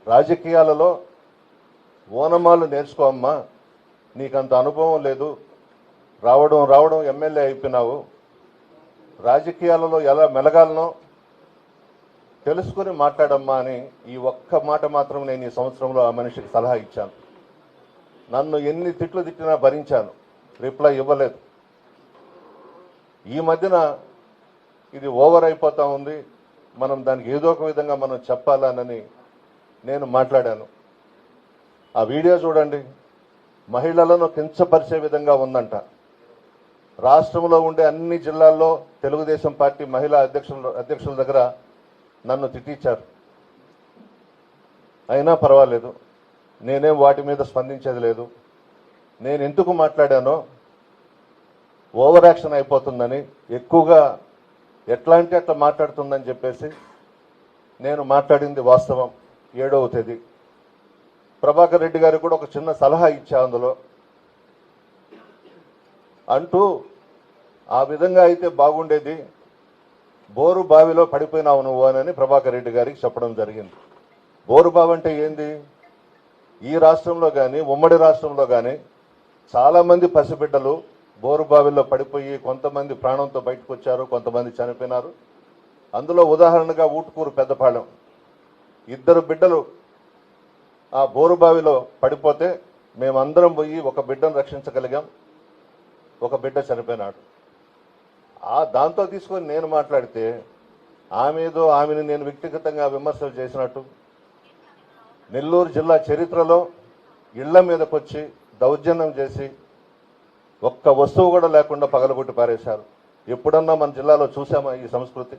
రాజకీయాలలో ఓనమాలు నేర్చుకో అమ్మా, నీకంత అనుభవం లేదు, రావడం ఎమ్మెల్యే అయిపోయినావు, రాజకీయాలలో ఎలా మెలగాలనో తెలుసుకుని మాట్లాడమ్మా అని ఈ ఒక్క మాట మాత్రం నేను ఈ సంవత్సరంలో ఆ మనిషికి సలహా ఇచ్చాను. నన్ను ఎన్ని తిట్లు తిట్టినా భరించాను, రిప్లై ఇవ్వలేదు. ఈ మధ్యన ఇది ఓవర్ అయిపోతా ఉంది, మనం దానికి ఏదో ఒక విధంగా మనం చెప్పాలనని నేను మాట్లాడాను. ఆ వీడియో చూడండి, మహిళలను కించపరిచే విధంగా ఉందంట. రాష్ట్రంలో ఉండే అన్ని జిల్లాల్లో తెలుగుదేశం పార్టీ మహిళా అధ్యక్షుల దగ్గర నన్ను తిట్టించారు. అయినా పర్వాలేదు, నేనేం వాటి మీద స్పందించేది లేదు. నేను ఎందుకు మాట్లాడానో, ఓవర్ యాక్షన్ అయిపోతుందని, ఎక్కువగా ఎట్లా అంటే అట్లా మాట్లాడుతుందని చెప్పేసి నేను మాట్లాడింది వాస్తవం. 7వ తేదీ ప్రభాకర్ రెడ్డి గారికి కూడా ఒక చిన్న సలహా ఇచ్చా అందులో, అంటూ ఆ విధంగా అయితే బాగుండేది, బోరు బావిలో పడిపోయినావు నువ్వు అని ప్రభాకర్ రెడ్డి గారికి చెప్పడం జరిగింది. బోరు బావి అంటే ఏంది? ఈ రాష్ట్రంలో కానీ ఉమ్మడి రాష్ట్రంలో కానీ చాలామంది పసిబిడ్డలు బోరు బావిలో పడిపోయి కొంతమంది ప్రాణంతో బయటకు వచ్చారు, కొంతమంది చనిపోయినారు. అందులో ఉదాహరణగా ఊటుకూరు పెద్దపాళెం 2 బిడ్డలు ఆ బోరు బావిలో పడిపోతే మేమందరం పోయి ఒక బిడ్డను రక్షించగలిగాం, ఒక బిడ్డ చనిపోయినాడు. దాంతో తీసుకొని నేను మాట్లాడితే ఆమెని నేను వ్యక్తిగతంగా విమర్శలు చేసినట్టు, నెల్లూరు జిల్లా చరిత్రలో ఇళ్ల మీదకి వచ్చి దౌర్జన్యం చేసి ఒక్క వస్తువు కూడా లేకుండా పగలగొట్టి పారేశారు. ఎప్పుడన్నా మన జిల్లాలో చూసామా ఈ సంస్కృతి?